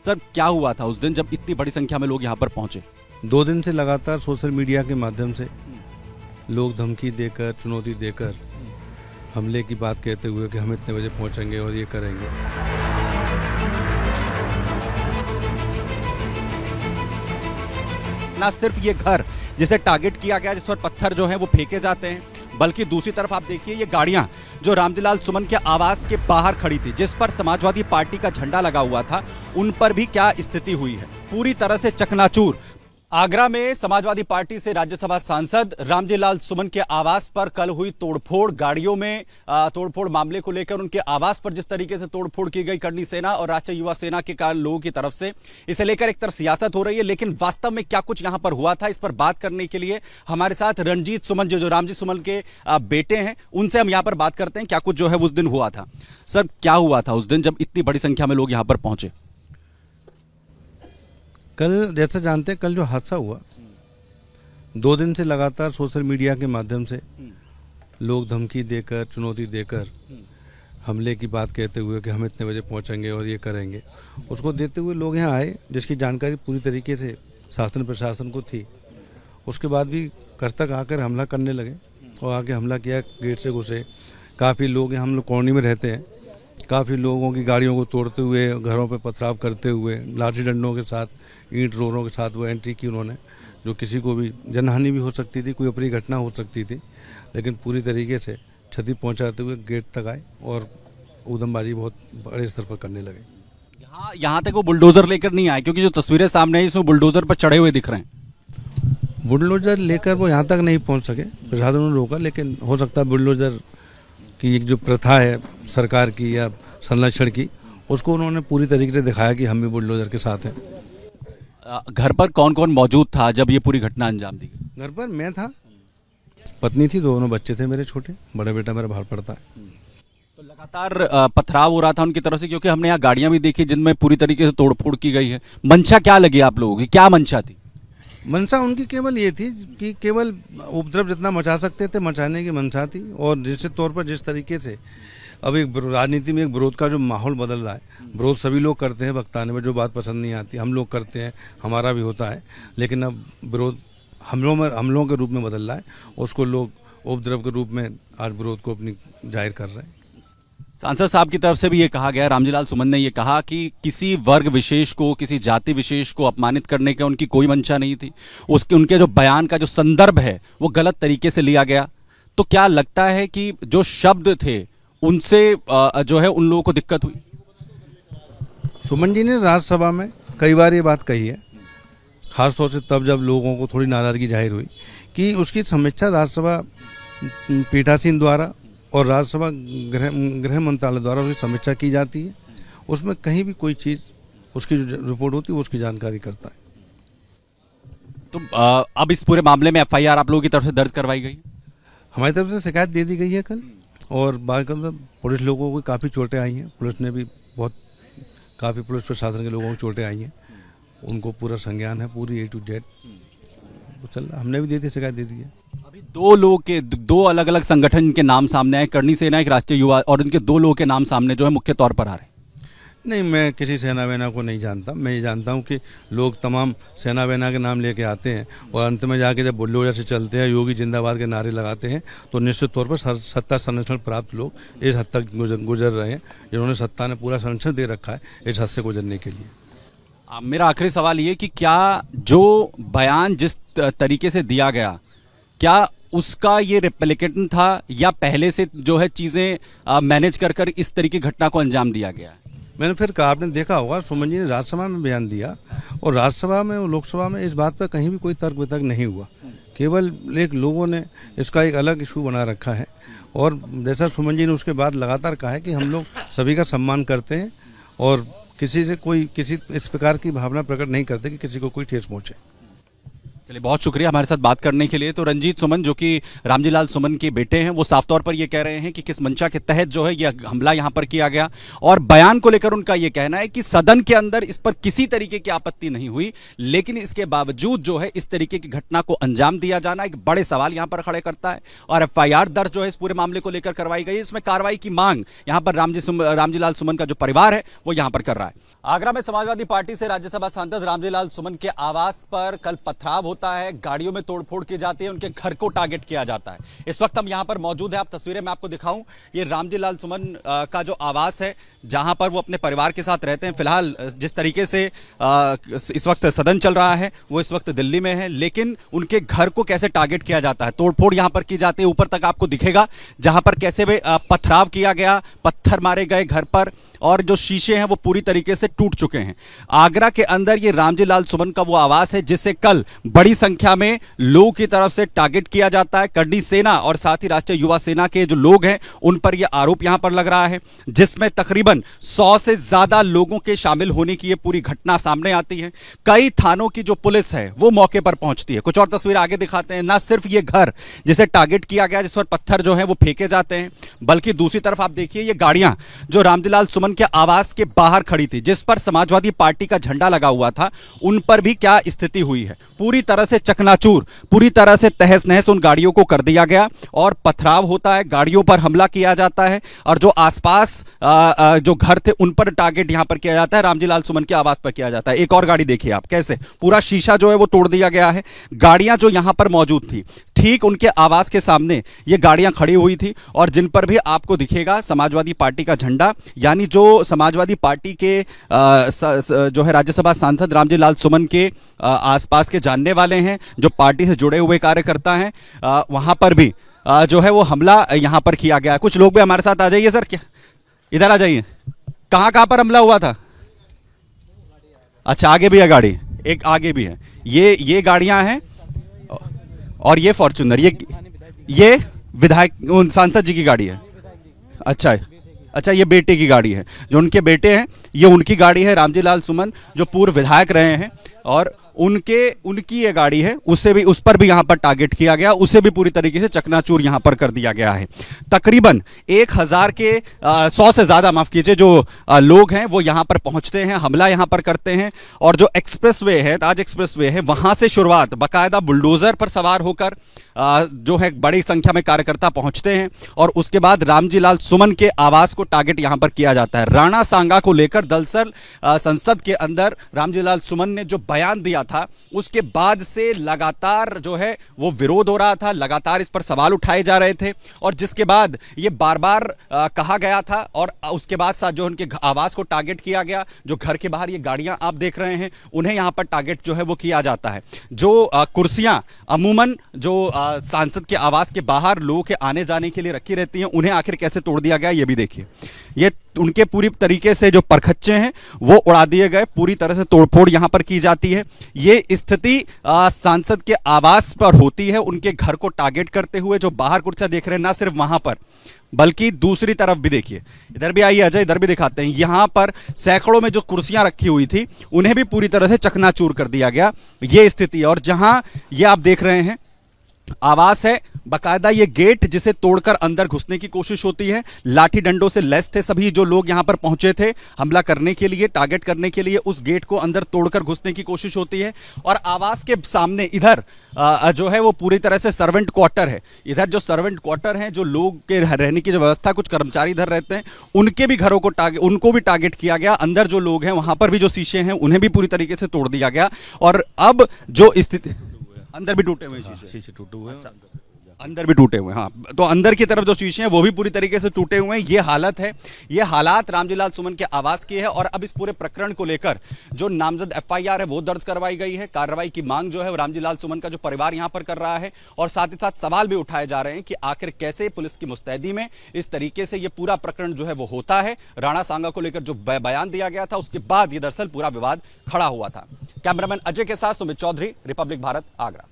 Sir क्या हुआ था उस दिन जब इतनी बड़ी संख्या में लोग यहाँ पर पहुंचे? 2 दिन से लगातार सोशल मीडिया के माध्यम से लोग धमकी देकर, चुनौती देकर हमले की बात कहते हुए कि हम इतने बजे पहुंचेंगे और ये करेंगे। ना सिर्फ ये घर जिसे टारगेट किया गया, जिस पर पत्थर जो हैं वो फेंके जाते हैं, बल्कि दूसरी तरफ आप देखिए ये गाड़ियां जो रामजीलाल सुमन के आवास के बाहर खड़ी थी, जिस पर समाजवादी पार्टी का झंडा लगा हुआ था, उन पर भी क्या स्थिति हुई है, पूरी तरह से चकनाचूर। आगरा में समाजवादी पार्टी से राज्यसभा सांसद रामजीलाल सुमन के आवास पर कल हुई तोड़फोड़, गाड़ियों में तोड़फोड़ मामले को लेकर उनके आवास पर जिस तरीके से तोड़फोड़ की गई करनी सेना और राष्ट्रीय युवा सेना के लोगों की तरफ से, इसे लेकर एक तरफ सियासत हो रही है, लेकिन वास्तव में क्या कुछ यहां पर हुआ था, इस पर बात करने के लिए हमारे साथ रणजीत सुमन जो रामजी सुमन के बेटे हैं, उनसे हम यहां पर बात करते हैं क्या कुछ जो है उस दिन हुआ था। सर क्या हुआ था उस दिन जब इतनी बड़ी संख्या में लोग यहां पर पहुंचे? कल जैसा जानते हैं, कल जो हादसा हुआ, 2 दिन से लगातार सोशल मीडिया के माध्यम से लोग धमकी देकर, चुनौती देकर हमले की बात कहते हुए कि हम इतने बजे पहुंचेंगे और ये करेंगे, उसको देते हुए लोग यहाँ आए, जिसकी जानकारी पूरी तरीके से शासन प्रशासन को थी। उसके बाद भी घर तक आकर हमला करने लगे और आके हमला किया, गेट से घुसे। काफ़ी लोग, हम लोग कॉलोनी में रहते हैं, काफ़ी लोगों की गाड़ियों को तोड़ते हुए, घरों पे पथराव करते हुए, लाठी डंडों के साथ, ईंट रोलरों के साथ वो एंट्री की उन्होंने, जो किसी को भी जनहानि भी हो सकती थी, कोई अप्रिय घटना हो सकती थी, लेकिन पूरी तरीके से क्षति पहुंचाते हुए गेट तक आए और ऊधमबाजी बहुत बड़े स्तर पर करने लगे। यहाँ तक वो बुलडोजर लेकर नहीं आए, क्योंकि जो तस्वीरें सामने है इसमें बुलडोजर पर चढ़े हुए दिख रहे हैं। बुलडोजर लेकर वो यहाँ तक नहीं पहुँच सके, प्रशासन ने रोका, लेकिन हो सकता है बुलडोजर की एक जो प्रथा है सरकार की या संरक्षण की, उसको उन्होंने पूरी तरीके से दिखाया कि हम भी बुलडोजर के साथ हैं। घर पर कौन कौन मौजूद था जब ये पूरी घटना अंजाम दी गई? घर पर मैं था, पत्नी थी, दोनों बच्चे थे मेरे छोटे, बड़ा बेटा मेरा बाहर पढ़ता है। तो लगातार पथराव हो रहा था उनकी तरफ से, क्योंकि हमने यहाँ गाड़ियां भी देखी जिनमें पूरी तरीके से तोड़फोड़ की गई है। मंशा क्या लगी आप लोगों की, क्या मंशा थी? मंशा उनकी केवल ये थी कि केवल उपद्रव जितना मचा सकते थे मचाने की मंशा थी, और जिस तौर पर जिस तरीके से अब एक राजनीति में एक विरोध का जो माहौल बदल रहा है, विरोध सभी लोग करते हैं, वक्ताने में जो बात पसंद नहीं आती हम लोग करते हैं, हमारा भी होता है, लेकिन अब विरोध हमलों के रूप में बदल रहा है, उसको लोग उपद्रव के रूप में आज विरोध को अपनी जाहिर कर रहे हैं। सांसद साहब की तरफ से भी ये कहा गया, रामजीलाल सुमन ने ये कहा कि किसी वर्ग विशेष को, किसी जाति विशेष को अपमानित करने का उनकी कोई मंशा नहीं थी, उनके जो बयान का जो संदर्भ है वो गलत तरीके से लिया गया। तो क्या लगता है कि जो शब्द थे उनसे जो है उन लोगों को दिक्कत हुई? सुमन जी ने राज्यसभा में कई बार ये बात कही है, खासतौर से तब जब लोगों को थोड़ी नाराजगी जाहिर हुई कि उसकी समीक्षा राज्यसभा पीठासीन द्वारा और राज्यसभा गृह मंत्रालय द्वारा उसकी समीक्षा की जाती है। उसमें कहीं भी कोई चीज़, उसकी जो रिपोर्ट होती है वो उसकी जानकारी करता है। तो अब इस पूरे मामले में एफआईआर आप लोगों की तरफ से दर्ज करवाई गई? हमारी तरफ से शिकायत दे दी गई है कल, और बाकी पुलिस लोगों को काफ़ी चोटें आई हैं, पुलिस ने भी काफ़ी पुलिस प्रशासन के लोगों को चोटें आई हैं, उनको पूरा संज्ञान है, पूरी A to Z चल रहा। हमने भी दी थी, शिकायत दे दी है। अभी दो अलग अलग संगठन के नाम सामने आए, करनी सेना, एक राष्ट्रीय युवा, और उनके 2 लोगों के नाम सामने जो है मुख्य तौर पर आ रहे हैं। नहीं, मैं किसी सेना वेना को नहीं जानता। मैं ये जानता हूँ कि लोग तमाम सेना वेना के नाम लेके आते हैं और अंत में जाके जब बुलडोजर से चलते हैं, योगी जिंदाबाद के नारे लगाते हैं, तो निश्चित तौर पर सत्ता संरक्षण प्राप्त लोग इस हद तक गुजर रहे हैं, जिन्होंने सत्ता ने पूरा संरक्षण दे रखा है इस हद से गुजरने के लिए। मेरा आखिरी सवाल ये कि क्या जो बयान जिस तरीके से दिया गया, क्या उसका ये रेप्लिकेशन था या पहले से जो है चीज़ें मैनेज कर इस तरीके की घटना को अंजाम दिया गया? मैंने फिर कहा, आपने देखा होगा सुमन जी ने राज्यसभा में बयान दिया, और राज्यसभा में और लोकसभा में इस बात पर कहीं भी कोई तर्क वितर्क नहीं हुआ, केवल एक लोगों ने इसका एक अलग इशू बना रखा है। और जैसा सुमन जी ने उसके बाद लगातार कहा है कि हम लोग सभी का सम्मान करते हैं और किसी से किसी इस प्रकार की भावना प्रकट नहीं करते कि किसी को कोई ठेस पहुँचे। चलिए, बहुत शुक्रिया हमारे साथ बात करने के लिए। तो रंजीत सुमन जो कि रामजीलाल सुमन के बेटे हैं, वो साफ तौर पर ये कह रहे हैं कि किस मंशा के तहत जो है यह हमला यहाँ पर किया गया, और बयान को लेकर उनका ये कहना है कि सदन के अंदर इस पर किसी तरीके की आपत्ति नहीं हुई, लेकिन इसके बावजूद जो है इस तरीके की घटना को अंजाम दिया जाना एक बड़े सवाल यहाँ पर खड़े करता है। और FIR दर्ज जो है इस पूरे मामले को लेकर करवाई गई, इसमें कार्रवाई की मांग यहाँ पर रामजीलाल सुमन का जो परिवार है वो यहाँ पर कर रहा है। आगरा में समाजवादी पार्टी से राज्यसभा सांसद रामजीलाल सुमन के आवास पर कल पथराव होता है, गाड़ियों में तोड़फोड़ की जाती है, उनके घर को टारगेट किया जाता है। इस वक्त हम यहां पर मौजूद हैं, आप तस्वीरें मैं आपको दिखाऊं, ये रामजीलाल सुमन का जो आवास है जहां पर वो अपने परिवार के साथ रहते हैं। फिलहाल जिस तरीके से इस वक्त सदन चल रहा है वो इस वक्त दिल्ली में है, लेकिन उनके घर को कैसे टारगेट किया जाता है, तोड़फोड़ यहां पर की जाती है। ऊपर तक आपको दिखेगा जहां पर कैसे पथराव किया गया, पत्थर मारे गए घर पर, और जो शीशे हैं वो पूरी तरीके से टूट चुके हैं। आगरा के अंदर ये रामजीलाल सुमन का वो आवास है जिसे कल बड़ी संख्या में लोगों की तरफ से टारगेट किया जाता है। करनी सेना और साथ ही राष्ट्रीय युवा सेना के जो लोग हैं उन पर यह आरोप यहां पर लग रहा है, जिसमें तकरीबन 100 से ज्यादा लोगों के शामिल होने की यह पूरी घटना सामने आती है। कई थानों की जो पुलिस है वो मौके पर पहुंचती है। कुछ और तस्वीर आगे दिखाते हैं। ना सिर्फ ये घर जिसे टारगेट किया गया, जिस पर पत्थर जो है वो फेंके जाते हैं, बल्कि दूसरी तरफ आप देखिए ये गाड़ियां जो रामजीलाल सुमन के आवास के बाहर खड़ी थी, जिस पर समाजवादी पार्टी का झंडा लगा हुआ था, उन पर भी क्या स्थिति हुई है। पूरी तरह से चकनाचूर, पूरी तरह से तहस नहस उन गाड़ियों को कर दिया गया और पथराव होता है, गाड़ियों पर हमला किया जाता है, और जो आसपास जो घर थे उन पर टारगेट यहां पर किया जाता है, रामजीलाल सुमन के आवास पर किया जाता है। एक और गाड़ी देखिए आप, कैसे पूरा शीशा जो है वो तोड़ दिया गया है। गाड़ियां जो यहां पर मौजूद थी ठीक उनके आवास के सामने ये गाड़ियां खड़ी हुई थी, और जिन पर भी आपको दिखेगा समाजवादी पार्टी का झंडा, यानी जो समाजवादी पार्टी के जो है राज्यसभा सांसद रामजीलाल सुमन के आसपास के जानने वाले हैं, जो पार्टी से जुड़े हुए कार्यकर्ता हैं, वहां पर भी जो है वो हमला यहां पर किया गया। कुछ लोग भी हमारे साथ आ जाइए सर, क्या इधर आ जाइए। कहां कहां पर हमला हुआ था? अच्छा, आगे भी है गाड़ी, एक आगे भी है। ये गाड़ियां हैं और ये फॉर्च्यूनर, ये विधायक सांसद जी की गाड़ी है। अच्छा, ये बेटे की गाड़ी है, जो उनके बेटे हैं, ये उनकी गाड़ी है। रामजीलाल सुमन जो पूर्व विधायक रहे हैं, और उनकी ये गाड़ी है, उस पर भी यहां पर टारगेट किया गया, उसे भी पूरी तरीके से चकनाचूर यहां पर कर दिया गया है। तकरीबन 1000 के 100 से ज्यादा, माफ कीजिए, जो लोग हैं वो यहां पर पहुंचते हैं, हमला यहां पर करते हैं, और जो एक्सप्रेसवे है, ताज एक्सप्रेसवे है, वहां से शुरुआत बाकायदा बुलडोजर पर सवार होकर जो है बड़ी संख्या में कार्यकर्ता पहुंचते हैं, और उसके बाद रामजीलाल सुमन के आवास को टारगेट यहां पर किया जाता है। राणा सांगा को लेकर दरअसल संसद के अंदर रामजीलाल सुमन ने जो बयान दिया था, उसके बाद से लगातार जो है वो विरोध हो रहा था, लगातार इस पर सवाल उठाए जा रहे थे, और जिसके बाद ये बार बार कहा गया था, और उसके बाद साथ जो उनके आवास को टारगेट किया गया। जो घर के बाहर ये गाड़ियां आप देख रहे हैं, उन्हें यहां पर टारगेट जो है वो किया जाता है। जो कुर्सियां अमूमन जो सांसद के आवास के बाहर लोगों के आने जाने के लिए रखी रहती हैं, उन्हें आखिर कैसे तोड़ दिया गया ये भी देखिए। ये उनके पूरी तरीके से जो परखच्चे हैं वो उड़ा दिए गए, पूरी तरह से तोड़फोड़ यहां पर की जाती है। ये स्थिति सांसद के आवास पर होती है, उनके घर को टारगेट करते हुए। जो बाहर कुर्सियां देख रहे हैं, ना सिर्फ वहां पर बल्कि दूसरी तरफ भी देखिए, इधर भी आइए अजय, इधर भी दिखाते हैं। यहां पर सैकड़ों में जो कुर्सियां रखी हुई थी उन्हें भी पूरी तरह से चकनाचूर कर दिया गया, ये स्थिति। और जहां ये आप देख रहे हैं आवास है, बकायदा ये गेट जिसे तोड़कर अंदर घुसने की कोशिश होती है। लाठी डंडों से लैस थे सभी जो लोग यहां पर पहुंचे थे हमला करने के लिए, टारगेट करने के लिए। उस गेट को अंदर तोड़कर घुसने की कोशिश होती है, और आवास के सामने इधर जो है वो पूरी तरह से सर्वेंट क्वार्टर है। इधर जो सर्वेंट क्वार्टर हैं, जो लोग के रहने की जो व्यवस्था, कुछ कर्मचारी इधर रहते हैं, उनके भी घरों को उनको भी टारगेट किया गया। अंदर जो लोग हैं वहां पर भी जो शीशे हैं उन्हें भी पूरी तरीके से तोड़ दिया गया। और अब जो स्थिति, अंदर भी टूटे हुए शीशे टूटे हुए हैं, अंदर भी टूटे हुए हैं। हाँ, तो अंदर की तरफ जो शीशे हैं वो भी पूरी तरीके से टूटे हुए हैं। ये हालत है, ये हालात रामजीलाल सुमन के आवास की है। और अब इस पूरे प्रकरण को लेकर जो नामजद FIR है वो दर्ज करवाई गई है। कार्रवाई की मांग जो है वो रामजीलाल सुमन का जो परिवार यहां पर कर रहा है, और साथ ही साथ सवाल भी उठाए जा रहे हैं कि आखिर कैसे पुलिस की मुस्तैदी में इस तरीके से ये पूरा प्रकरण जो है वो होता है। राणा सांगा को लेकर जो बयान दिया गया था, उसके बाद ये दरअसल पूरा विवाद खड़ा हुआ था। कैमरामैन अजय के साथ सुमित चौधरी, रिपब्लिक भारत, आगरा।